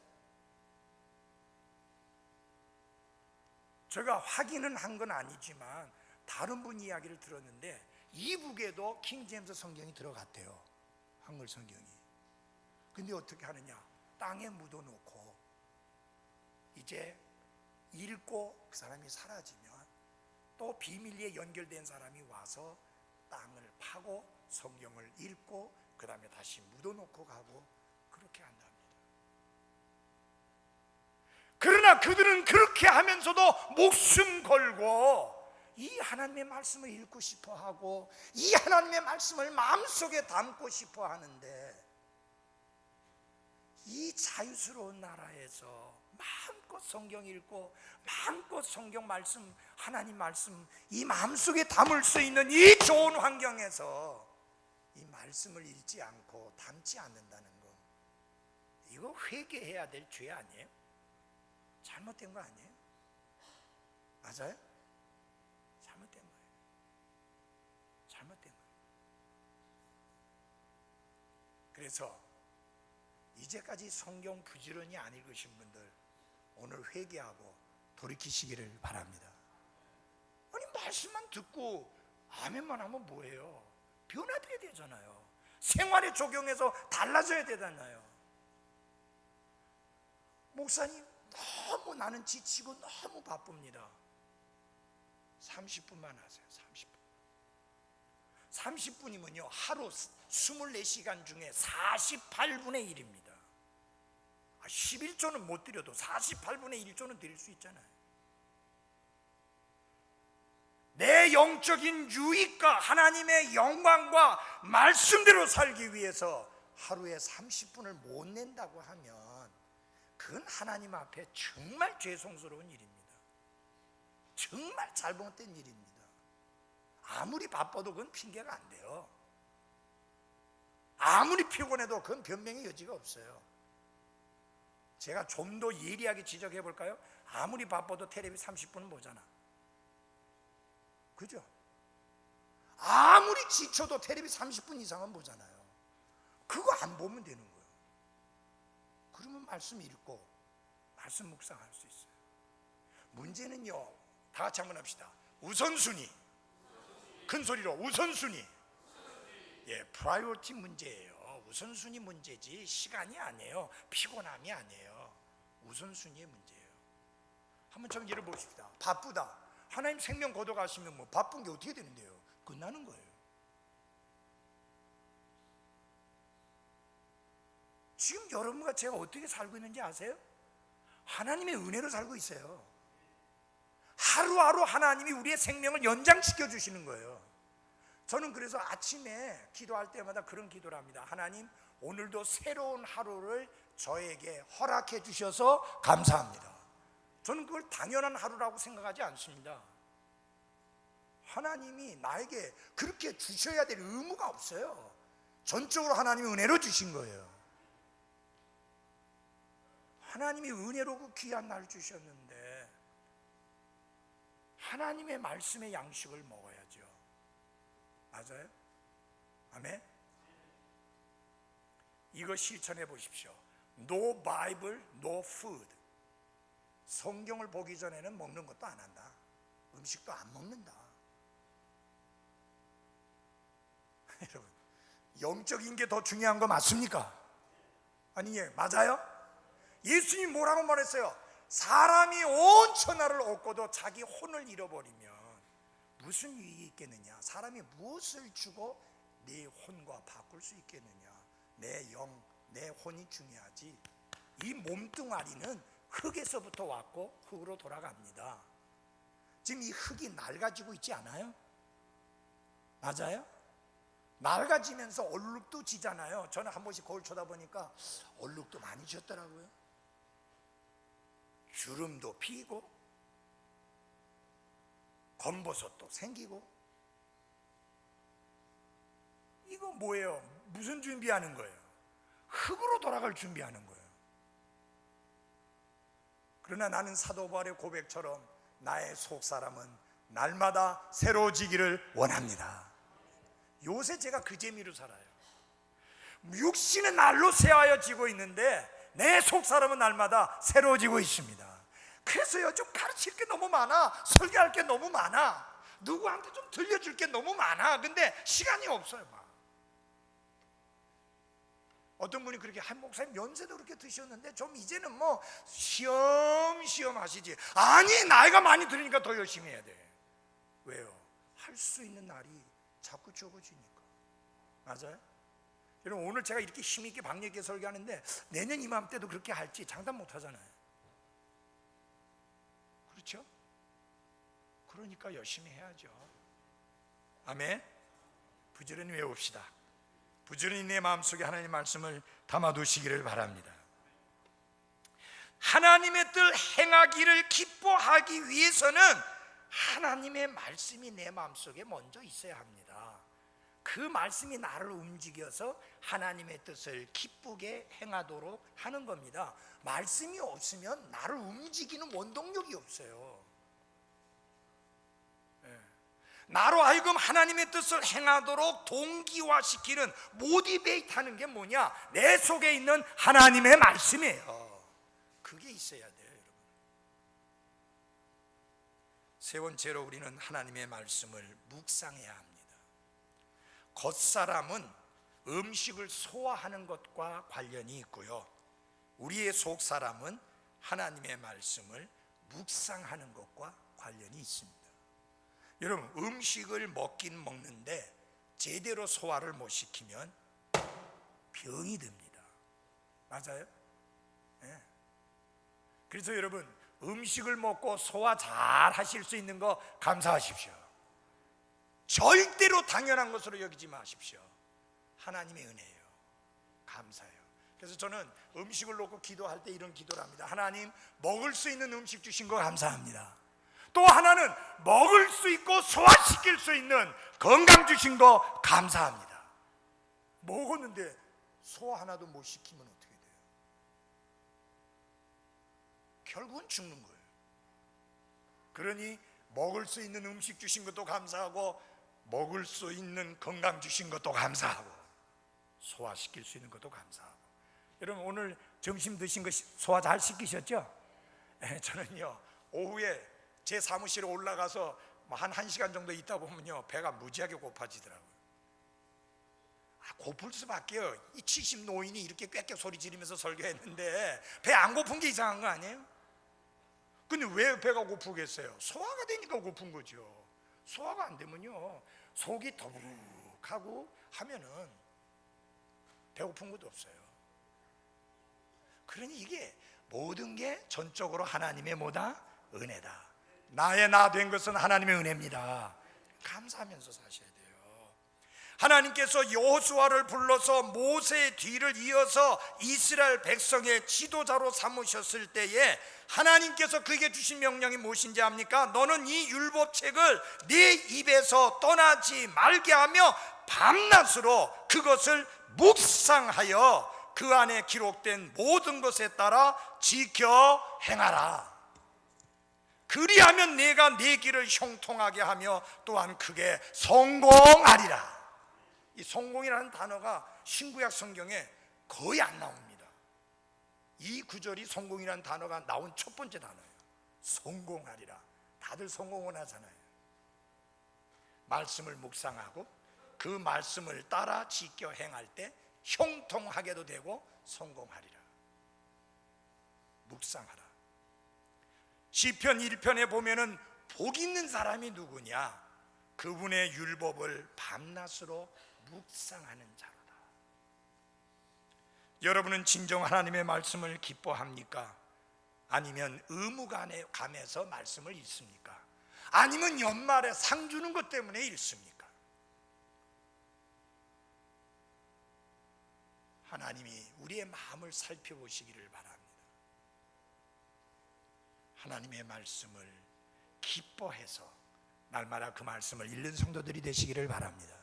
제가 확인은 한 건 아니지만 다른 분 이야기를 들었는데 이북에도 킹제임스 성경이 들어갔대요. 한글 성경이. 근데 어떻게 하느냐? 땅에 묻어놓고 이제 읽고 그 사람이 사라지면 또 비밀리에 연결된 사람이 와서 땅을 파고 성경을 읽고 그 다음에 다시 묻어놓고 가고 그렇게 한답니다. 그러나 그들은 그렇게 하면서도 목숨 걸고 이 하나님의 말씀을 읽고 싶어 하고 이 하나님의 말씀을 마음속에 담고 싶어 하는데 이 자유스러운 나라에서 마음껏 성경 읽고 마음껏 성경 말씀, 하나님 말씀 이 마음속에 담을 수 있는 이 좋은 환경에서 이 말씀을 읽지 않고 담지 않는다는 거, 이거 회개해야 될 죄 아니에요? 잘못된 거 아니에요? 맞아요? 잘못된 거예요. 잘못된 거예요. 그래서 이제까지 성경 부지런히 안 읽으신 분들 오늘 회개하고 돌이키시기를 바랍니다. 아니 말씀만 듣고 아멘만 하면 뭐예요? 변화돼야 되잖아요. 생활에 적용해서 달라져야 되잖아요. 목사님 너무 나는 지치고 너무 바쁩니다. 30분만 하세요. 30분이면요 하루 24시간 중에 48분의 1입니다 11조는 못 드려도 48분의 1조는 드릴 수 있잖아요. 내 영적인 유익과 하나님의 영광과 말씀대로 살기 위해서 하루에 30분을 못 낸다고 하면 그건 하나님 앞에 정말 죄송스러운 일입니다. 정말 잘못된 일입니다. 아무리 바빠도 그건 핑계가 안 돼요. 아무리 피곤해도 그건 변명의 여지가 없어요. 제가 좀 더 예리하게 지적해 볼까요? 아무리 바빠도 텔레비 30분은 보잖아. 그죠? 아무리 지쳐도 텔레비 30분 이상은 보잖아요. 그거 안 보면 되는 거예요. 그러면 말씀 읽고 말씀 묵상할 수 있어요. 문제는요, 다 같이 한번 합시다. 우선순위. 큰 소리로 우선순위. 예, 프라이어티 문제예요. 우선순위 문제지 시간이 아니에요. 피곤함이 아니에요. 우선순위의 문제예요. 한번 좀 예를 봅시다. 바쁘다. 하나님 생명 거둬가시면 뭐 바쁜 게 어떻게 되는데요? 끝나는 거예요. 지금 여러분과 제가 어떻게 살고 있는지 아세요? 하나님의 은혜로 살고 있어요. 하루하루 하나님이 우리의 생명을 연장시켜 주시는 거예요. 저는 그래서 아침에 기도할 때마다 그런 기도를 합니다. 하나님, 오늘도 새로운 하루를 저에게 허락해 주셔서 감사합니다. 저는 그걸 당연한 하루라고 생각하지 않습니다. 하나님이 나에게 그렇게 주셔야 될 의무가 없어요. 전적으로 하나님이 은혜로 주신 거예요. 하나님이 은혜로 그 귀한 날 주셨는데 하나님의 말씀의 양식을 먹어야죠. 맞아요? 아멘? 이거 실천해 보십시오. No Bible, no food. 성경을 보기 전에는 먹는 것도 안 한다. 음식도 안 먹는다. 여러분, 영적인 게 더 중요한 거 맞습니까? 아니, 예, 맞아요? 예수님이 뭐라고 말했어요? 사람이 온 천하를 얻고도 자기 혼을 잃어버리면 무슨 유익이 있겠느냐? 사람이 무엇을 주고 내 혼과 바꿀 수 있겠느냐? 내 영, 내 혼이 중요하지. 이 몸뚱아리는 흙에서부터 왔고 흙으로 돌아갑니다. 지금 이 흙이 낡아지고 있지 않아요? 맞아요? 낡아지면서 얼룩도 지잖아요. 저는 한 번씩 거울 쳐다보니까 얼룩도 많이 지었더라고요. 주름도 피고 검버섯도 생기고. 이거 뭐예요? 무슨 준비하는 거예요? 흙으로 돌아갈 준비하는 거예요. 그러나 나는 사도 바울의 고백처럼 나의 속사람은 날마다 새로워지기를 원합니다. 요새 제가 그 재미로 살아요. 육신은 날로 새하여지고 있는데 내 속사람은 날마다 새로워지고 있습니다. 그래서 요즘 가르칠 게 너무 많아, 설교할 게 너무 많아, 누구한테 좀 들려줄 게 너무 많아. 근데 시간이 없어요. 막 어떤 분이 그렇게, 한 목사님 연세도 그렇게 드셨는데 좀 이제는 뭐 시험시험 하시지. 아니, 나이가 많이 들으니까 더 열심히 해야 돼. 왜요? 할 수 있는 날이 자꾸 적어지니까. 맞아요? 여러분, 오늘 제가 이렇게 힘있게 박력있게 설교하는데 내년 이맘때도 그렇게 할지 장담 못 하잖아요. 그렇죠? 그러니까 열심히 해야죠. 아멘. 부지런히 외웁시다. 부지런히 내 마음속에 하나님의 말씀을 담아두시기를 바랍니다. 하나님의 뜻 행하기를 기뻐하기 위해서는 하나님의 말씀이 내 마음속에 먼저 있어야 합니다. 그 말씀이 나를 움직여서 하나님의 뜻을 기쁘게 행하도록 하는 겁니다. 말씀이 없으면 나를 움직이는 원동력이 없어요. 나로 하여금 하나님의 뜻을 행하도록 동기화시키는, 모티베이트 하는 게 뭐냐? 내 속에 있는 하나님의 말씀이에요. 그게 있어야 돼요, 여러분. 세 번째로 우리는 하나님의 말씀을 묵상해야 합니다. 겉사람은 음식을 소화하는 것과 관련이 있고요, 우리의 속사람은 하나님의 말씀을 묵상하는 것과 관련이 있습니다. 여러분, 음식을 먹긴 먹는데 제대로 소화를 못 시키면 병이 듭니다. 맞아요? 네. 그래서 여러분, 음식을 먹고 소화 잘 하실 수 있는 거 감사하십시오. 절대로 당연한 것으로 여기지 마십시오. 하나님의 은혜예요. 감사해요. 그래서 저는 음식을 놓고 기도할 때 이런 기도를 합니다. 하나님, 먹을 수 있는 음식 주신 거 감사합니다. 또 하나는 먹을 수 있고 소화시킬 수 있는 건강 주신 거 감사합니다. 먹었는데 소화 하나도 못 시키면 어떻게 돼요? 결국은 죽는 거예요. 그러니 먹을 수 있는 음식 주신 것도 감사하고, 먹을 수 있는 건강 주신 것도 감사하고, 소화시킬 수 있는 것도 감사하고. 여러분, 오늘 점심 드신 거 소화 잘 시키셨죠? 저는요, 오후에 제 사무실에 올라가서 한 1시간 정도 있다 보면요, 배가 무지하게 고파지더라고요. 고플 수밖에요. 이 70 노인이 이렇게 꽥꽥 소리 지르면서 설교했는데 배 안 고픈 게 이상한 거 아니에요? 근데 왜 배가 고프겠어요? 소화가 되니까 고픈 거죠. 소화가 안 되면요, 속이 더부룩하고 하면은 배고픈 것도 없어요. 그러니 이게 모든 게 전적으로 하나님의 뭐다? 은혜다. 나의 나 된 것은 하나님의 은혜입니다. 감사하면서 사셔야 돼요. 하나님께서 여호수아를 불러서 모세의 뒤를 이어서 이스라엘 백성의 지도자로 삼으셨을 때에 하나님께서 그에게 주신 명령이 무엇인지 압니까? 너는 이 율법책을 네 입에서 떠나지 말게 하며 밤낮으로 그것을 묵상하여 그 안에 기록된 모든 것에 따라 지켜 행하라. 그리하면 내가 네 길을 형통하게 하며 또한 크게 성공하리라. 이 성공이라는 단어가 신구약 성경에 거의 안 나옵니다. 이 구절이 성공이라는 단어가 나온 첫 번째 단어예요. 성공하리라. 다들 성공을 하잖아요. 말씀을 묵상하고 그 말씀을 따라 지켜 행할 때 형통하게도 되고 성공하리라. 묵상하라. 시편 1편에 보면은 복 있는 사람이 누구냐? 그분의 율법을 밤낮으로 묵상하는 자로다. 여러분은 진정 하나님의 말씀을 기뻐합니까? 아니면 의무감에서 말씀을 읽습니까? 아니면 연말에 상 주는 것 때문에 읽습니까? 하나님이 우리의 마음을 살펴보시기를 바랍니다. 하나님의 말씀을 기뻐해서 날마다 그 말씀을 읽는 성도들이 되시기를 바랍니다.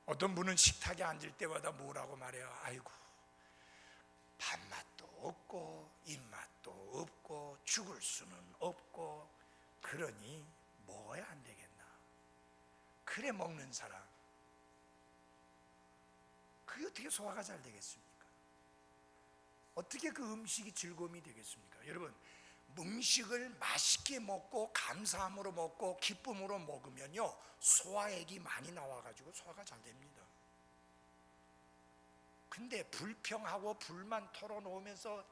어떤 분은 식탁에 앉을 때마다 뭐라고 말해요? 아이고, 밥맛도 없고 입맛도 없고 죽을 수는 없고 그러니 먹어야 안 되겠나? 그래 먹는 사람, 그게 어떻게 소화가 잘 되겠습니까? 어떻게 그 음식이 즐거움이 되겠습니까? 여러분, 음식을 맛있게 먹고 감사함으로 먹고 기쁨으로 먹으면요 소화액이 많이 나와가지고 소화가 잘 됩니다. 근데 불평하고 불만 털어놓으면서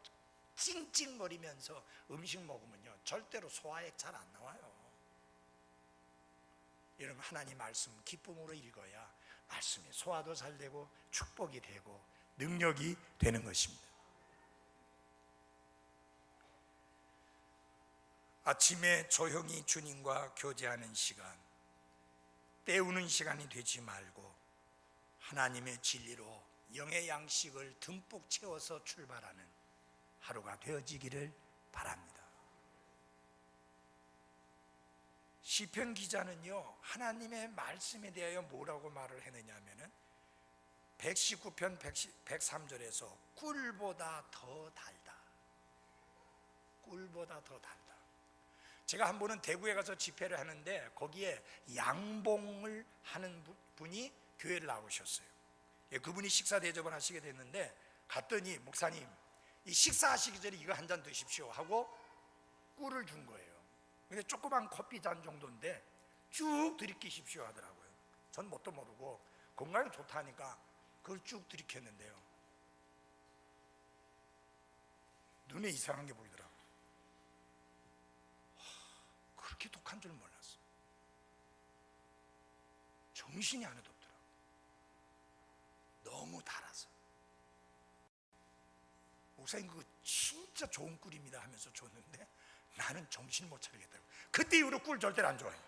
찡찡거리면서 음식 먹으면요 절대로 소화액 잘 안 나와요. 여러분, 하나님 말씀 기쁨으로 읽어야 말씀이 소화도 잘 되고 축복이 되고 능력이 되는 것입니다. 아침에 조용히 주님과 교제하는 시간, 때우는 시간이 되지 말고 하나님의 진리로 영의 양식을 듬뿍 채워서 출발하는 하루가 되어지기를 바랍니다. 시편 기자는요 하나님의 말씀에 대하여 뭐라고 말을 했느냐 하면은 119편 103절에서 꿀보다 더 달다. 꿀보다 더 달다. 제가 한 번은 대구에 가서 집회를 하는데 거기에 양봉을 하는 분이 교회를 나오셨어요. 그분이 식사 대접을 하시게 됐는데 갔더니 목사님 이 식사하시기 전에 이거 한 잔 드십시오 하고 꿀을 준 거예요. 근데 조그만 커피 잔 정도인데 쭉 들이키십시오 하더라고요. 전 뭣도 모르고 건강에 좋다니까 그걸 쭉 들이켰는데요 눈에 이상한 게 보이더라고요. 그렇게 독한 줄 몰랐어. 정신이 하나도 없더라고. 너무 달아서. 목사님 그거 진짜 좋은 꿀입니다 하면서 줬는데 나는 정신 못 차리겠다고. 그때 이후로 꿀 절대로 안 좋아해요.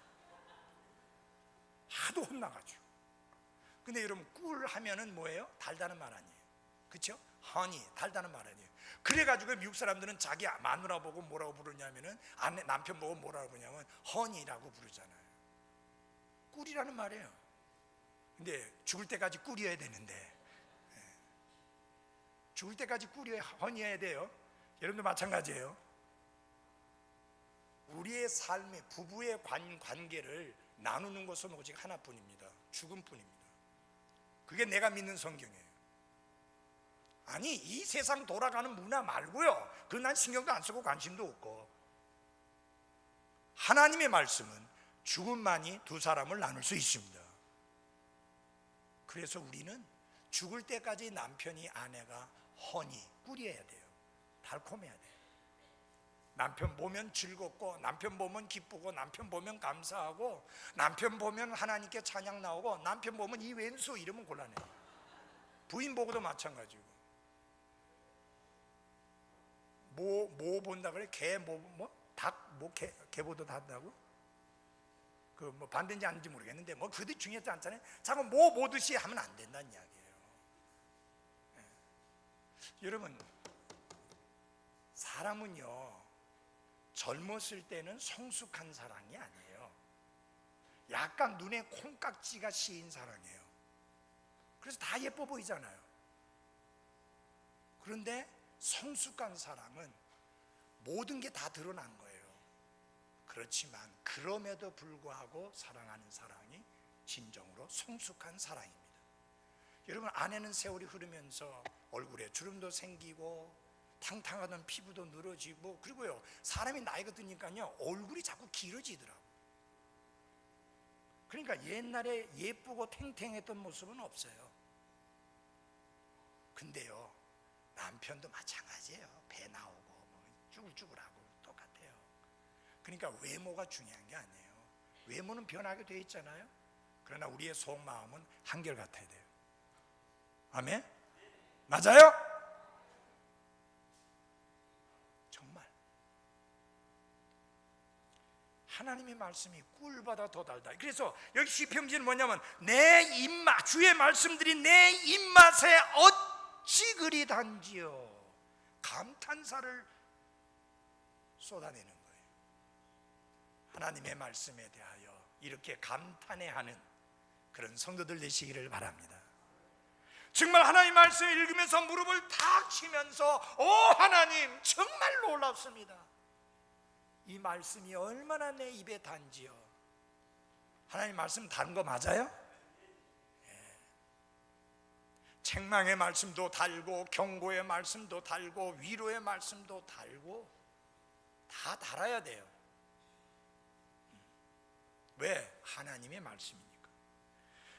하도 혼나가지고. 근데 여러분 꿀 하면은 뭐예요? 달다는 말 아니에요. 그렇죠? 허니, 달다는 말 아니에요. 그래가지고 미국 사람들은 자기 마누라 보고 뭐라고 부르냐면은 남편 보고 뭐라고 부르냐면 허니라고 부르잖아요. 꿀이라는 말이에요. 근데 죽을 때까지 꿀이어야 되는데 죽을 때까지 꿀이어야 허니여야 돼요. 여러분도 마찬가지예요. 우리의 삶의 부부의 관계를 나누는 것은 오직 하나뿐입니다. 죽음뿐입니다. 그게 내가 믿는 성경이에요. 아니 이 세상 돌아가는 문화 말고요 그건 난 신경도 안 쓰고 관심도 없고 하나님의 말씀은 죽음만이 두 사람을 나눌 수 있습니다. 그래서 우리는 죽을 때까지 남편이 아내가 허니, 꿀이어야 돼요. 달콤해야 돼요. 남편 보면 즐겁고 남편 보면 기쁘고 남편 보면 감사하고 남편 보면 하나님께 찬양 나오고 남편 보면 이 왼수 이러면 곤란해요. 부인 보고도 마찬가지고 뭐 본다 그래? 개 보도 한다고? 뭐 반대인지 아닌지 모르겠는데 뭐 그것도 중요하지 않잖아요. 자꾸 뭐 보듯이 하면 안 된다는 이야기예요. 여러분, 사람은요 젊었을 때는 성숙한 사랑이 아니에요. 약간 눈에 콩깍지가 씌인 사랑이에요. 그래서 다 예뻐 보이잖아요. 그런데 성숙한 사랑은 모든 게 다 드러난 거예요. 그렇지만 그럼에도 불구하고 사랑하는 사랑이 진정으로 성숙한 사랑입니다. 여러분, 아내는 세월이 흐르면서 얼굴에 주름도 생기고 탕탕하던 피부도 늘어지고, 그리고요 사람이 나이가 드니까요 얼굴이 자꾸 길어지더라고요. 그러니까 옛날에 예쁘고 탱탱했던 모습은 없어요. 근데요 남편도 마찬가지예요. 배 나오고 뭐 쭈글쭈글하고 똑같아요. 그러니까 외모가 중요한 게 아니에요. 외모는 변하게 돼 있잖아요. 그러나 우리의 속마음은 한결같아야 돼요. 아멘? 맞아요? 정말 하나님의 말씀이 꿀보다 더 달다. 그래서 여기 시편지는 뭐냐면 내 입맛, 주의 말씀들이 내 입맛에 어찌 그리 단지요. 감탄사를 쏟아내는 거예요. 하나님의 말씀에 대하여 이렇게 감탄해하는 그런 성도들 되시기를 바랍니다. 정말 하나님 말씀을 읽으면서 무릎을 탁 치면서 오 하나님 정말 놀랍습니다. 이 말씀이 얼마나 내 입에 단지요. 하나님 말씀 다른 거 맞아요? 예. 책망의 말씀도 달고 경고의 말씀도 달고 위로의 말씀도 달고 다 달아야 돼요. 왜? 하나님의 말씀이니까.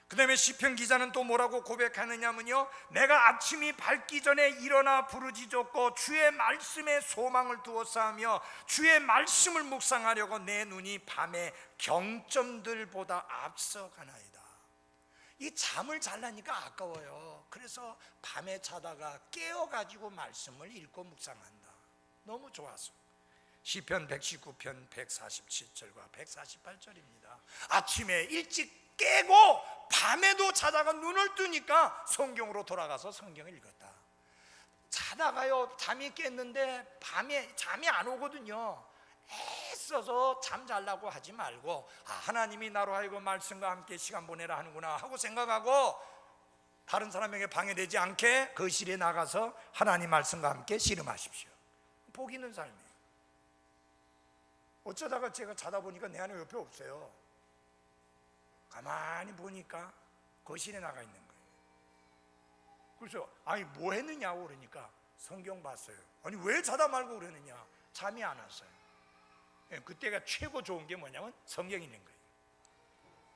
그 다음에 시편 기자는 또 뭐라고 고백하느냐면요, 내가 아침이 밝기 전에 일어나 부르짖었고 주의 말씀에 소망을 두었사하며 주의 말씀을 묵상하려고 내 눈이 밤의 경점들보다 앞서가나이다. 이 잠을 잘라니까 아까워요. 그래서 밤에 자다가 깨어가지고 말씀을 읽고 묵상한다. 너무 좋아서. 시편 119편 147절과 148절입니다. 아침에 일찍 깨고 밤에도 자다가 눈을 뜨니까 성경으로 돌아가서 성경을 읽었다. 자다가요 잠이 깼는데 밤에 잠이 안 오거든요. 애써서 잠 자려고 하지 말고 하나님이 나로 하여금 말씀과 함께 시간 보내라 하는구나 하고 생각하고 다른 사람에게 방해되지 않게 거실에 나가서 하나님 말씀과 함께 씨름하십시오. 복 있는 삶이에요. 어쩌다가 제가 자다 보니까 내 아내 옆에 없어요. 가만히 보니까 거실에 나가 있는 거예요. 그래서 아니 뭐 했느냐고 그러니까 성경 봤어요. 아니 왜 자다 말고 그러느냐? 잠이 안 왔어요. 그때가 최고 좋은 게 뭐냐면 성경 읽는 거예요.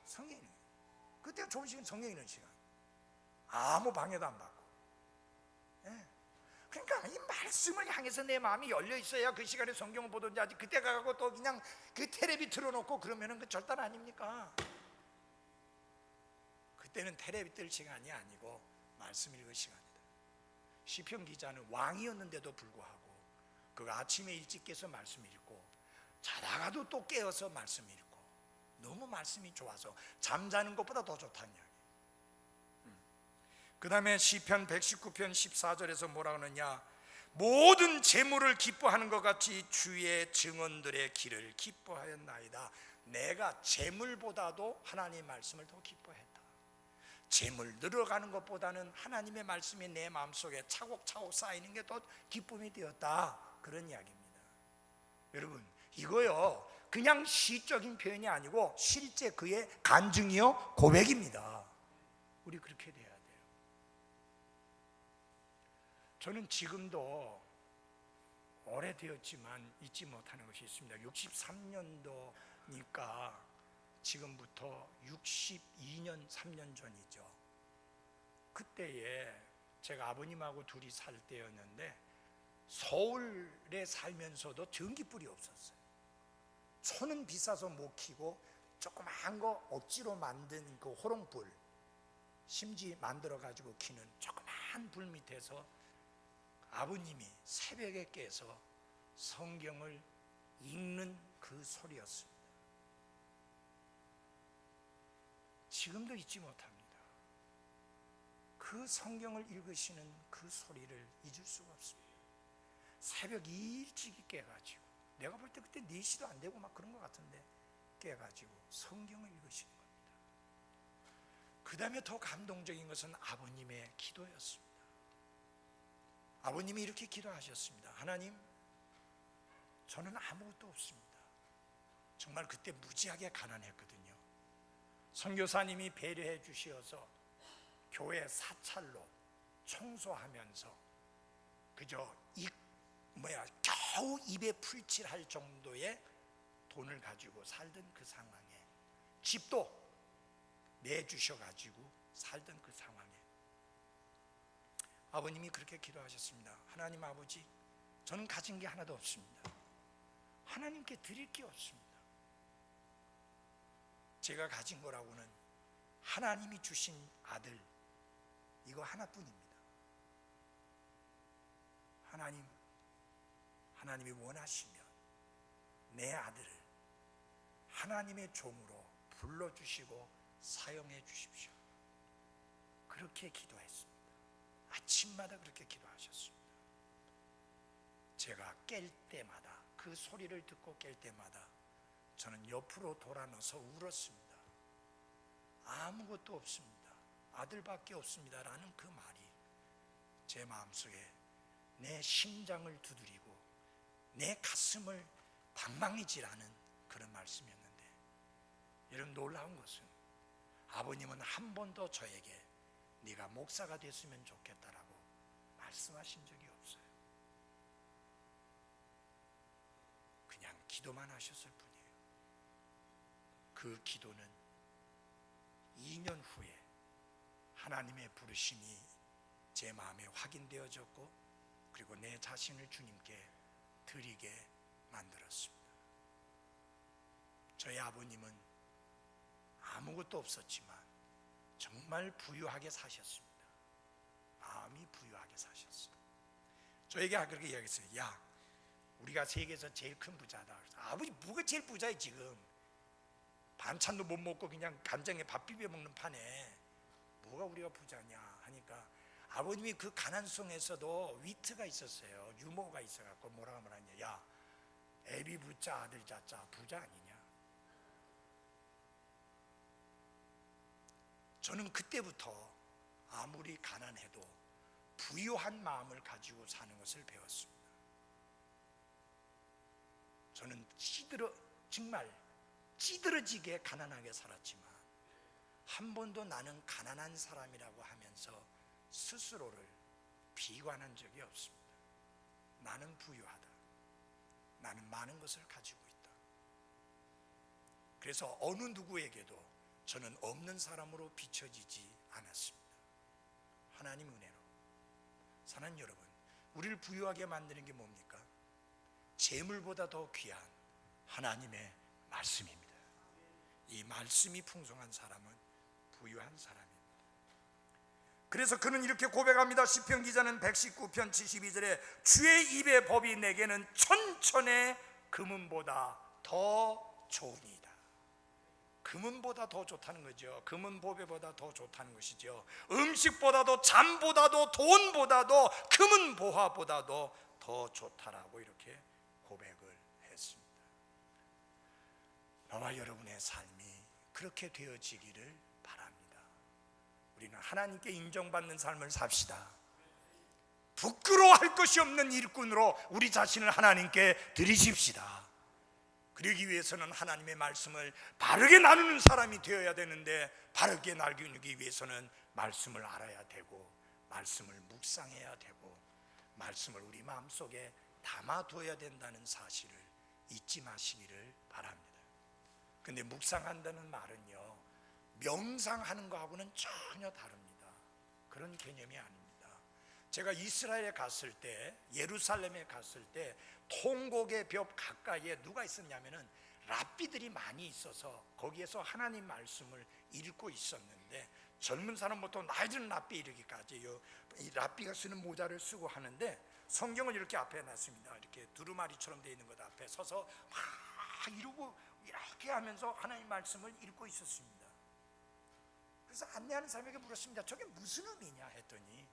성경 읽는 거예요. 그때가 좋은 시간 성경 읽는 시간. 아무 방해도 안 받고. 그러니까 이 말씀을 향해서 내 마음이 열려 있어야 그 시간에 성경을 보든지 하지. 그때 가고 또 그냥 그 테레비 틀어놓고 그러면은 그 절단 아닙니까? 그때는 테레비 뜰 시간이 아니고 말씀 읽을 시간이다. 시편 기자는 왕이었는데도 불구하고 그가 아침에 일찍 깨서 말씀 읽고 자다가도 또 깨어서 말씀 읽고 너무 말씀이 좋아서 잠자는 것보다 더 좋다는 이야기. 그 다음에 시편 119편 14절에서 뭐라 그러느냐, 모든 재물을 기뻐하는 것 같이 주의 증언들의 길을 기뻐하였나이다. 내가 재물보다도 하나님의 말씀을 더 기뻐했다. 재물 늘어가는 것보다는 하나님의 말씀이 내 마음속에 차곡차곡 쌓이는 게 더 기쁨이 되었다. 그런 이야기입니다. 여러분 이거요 그냥 시적인 표현이 아니고 실제 그의 간증이요 고백입니다. 우리 그렇게 돼야 돼요. 저는 지금도 오래되었지만 잊지 못하는 것이 있습니다. 63년도니까 지금부터 62년 3년 전이죠. 그때에 제가 아버님하고 둘이 살 때였는데 서울에 살면서도 전기불이 없었어요. 초는 비싸서 못 켜고 조그마한 거 억지로 만든 그 호롱불 심지 만들어 가지고 켜는 조그마한 불 밑에서 아버님이 새벽에 깨서 성경을 읽는 그 소리였습니다. 지금도 잊지 못합니다. 그 성경을 읽으시는 그 소리를 잊을 수가 없습니다. 새벽 일찍이 깨가지고, 내가 볼 때 그때 4시도 안 되고 막 그런 것 같은데 깨가지고 성경을 읽으시는 겁니다. 그 다음에 더 감동적인 것은 아버님의 기도였습니다. 아버님이 이렇게 기도하셨습니다. 하나님, 저는 아무것도 없습니다. 정말 그때 무지하게 가난했거든요. 선교사님이 배려해 주시어서 교회 사찰로 청소하면서 그저 겨우 입에 풀칠할 정도의 돈을 가지고 살던 그 상황에, 집도 내주셔가지고 살던 그 상황에 아버님이 그렇게 기도하셨습니다. 하나님 아버지, 저는 가진 게 하나도 없습니다. 하나님께 드릴 게 없습니다. 제가 가진 거라고는 하나님이 주신 아들 이거 하나뿐입니다. 하나님이 원하시면 내 아들을 하나님의 종으로 불러주시고 사용해 주십시오. 그렇게 기도했습니다. 아침마다 그렇게 기도하셨습니다. 제가 깰 때마다, 그 소리를 듣고 깰 때마다 저는 옆으로 돌아눠서 울었습니다. 아무것도 없습니다. 아들밖에 없습니다 라는 그 말이 제 마음속에 내 심장을 두드리고 내 가슴을 방망이질하는 그런 말씀이었는데, 여러분 놀라운 것은 아버님은 한 번도 저에게 네가 목사가 됐으면 좋겠다라고 말씀하신 적이 없어요. 그냥 기도만 하셨을 뿐이에요. 그 기도는 2년 후에 하나님의 부르심이 제 마음에 확인되어졌고, 그리고 내 자신을 주님께 드리게 만들었습니다. 저희 아버님은 아무것도 없었지만 정말 부유하게 사셨습니다. 마음이 부유하게 사셨어요. 저에게 그렇게 이야기했어요. 야, 우리가 세계에서 제일 큰 부자다. 그래서 아버지, 뭐가 제일 부자야 지금? 반찬도 못 먹고 그냥 간장에 밥 비벼 먹는 판에 뭐가 우리가 부자냐 하니까, 아버님이 그 가난성에서도 위트가 있었어요. 유머가 있어갖고 뭐라고 말하냐, 야, 애비 부자 아들 자자 부자 아니냐. 저는 그때부터 아무리 가난해도 부유한 마음을 가지고 사는 것을 배웠습니다. 저는 정말 찌들어지게 가난하게 살았지만 한 번도 나는 가난한 사람이라고 하면서 스스로를 비관한 적이 없습니다. 나는 부유하다. 나는 많은 것을 가지고 있다. 그래서 어느 누구에게도 저는 없는 사람으로 비춰지지 않았습니다. 하나님 은혜로. 사랑하는 여러분, 우리를 부유하게 만드는 게 뭡니까? 재물보다 더 귀한 하나님의 말씀입니다. 이 말씀이 풍성한 사람은 부유한 사람입니다. 그래서 그는 이렇게 고백합니다. 시편 기자는 119편 72절에 주의 입의 법이 내게는 천천의 금은보다 더 좋으니이다. 금은보다 더 좋다는 거죠. 금은 보배보다 더 좋다는 것이죠. 음식보다도 잠보다도 돈보다도 금은 보화보다도 더 좋다라고 이렇게 고백을 했습니다. 저와 여러분의 삶이 그렇게 되어지기를 바랍니다. 우리는 하나님께 인정받는 삶을 삽시다. 부끄러워할 것이 없는 일꾼으로 우리 자신을 하나님께 드리십시다. 그러기 위해서는 하나님의 말씀을 바르게 나누는 사람이 되어야 되는데, 바르게 나누기 위해서는 말씀을 알아야 되고, 말씀을 묵상해야 되고, 말씀을 우리 마음속에 담아둬야 된다는 사실을 잊지 마시기를 바랍니다. 근데 묵상한다는 말은요, 명상하는 거하고는 전혀 다릅니다. 그런 개념이 아닙니다. 제가 이스라엘에 갔을 때, 예루살렘에 갔을 때 통곡의 벽 가까이에 누가 있었냐면은 랍비들이 많이 있어서 거기에서 하나님 말씀을 읽고 있었는데, 젊은 사람부터 나이 든 랍비 이르기까지 이 랍비가 쓰는 모자를 쓰고 하는데, 성경을 이렇게 앞에 놨습니다. 이렇게 두루마리처럼 되어 있는 것 앞에 서서 막 이러고 이렇게 하면서 하나님 말씀을 읽고 있었습니다. 그래서 안내하는 사람에게 물었습니다. 저게 무슨 의미냐 했더니,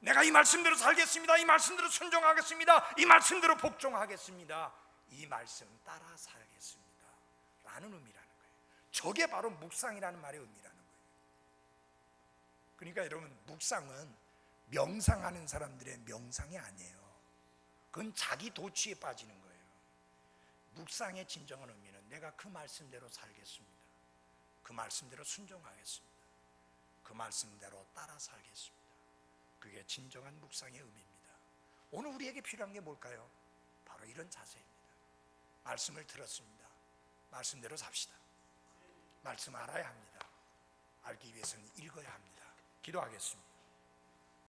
내가 이 말씀대로 살겠습니다, 이 말씀대로 순종하겠습니다, 이 말씀대로 복종하겠습니다, 이 말씀 따라 살겠습니다 라는 의미라는 거예요. 저게 바로 묵상이라는 말의 의미라는 거예요. 그러니까 여러분, 묵상은 명상하는 사람들의 명상이 아니에요. 그건 자기 도취에 빠지는 거예요. 묵상의 진정한 의미는 내가 그 말씀대로 살겠습니다, 그 말씀대로 순종하겠습니다, 그 말씀대로 따라 살겠습니다. 그게 진정한 묵상의 의미입니다. 오늘 우리에게 필요한 게 뭘까요? 바로 이런 자세입니다. 말씀을 들었습니다, 말씀대로 삽시다. 말씀 알아야 합니다. 알기 위해서는 읽어야 합니다. 기도하겠습니다.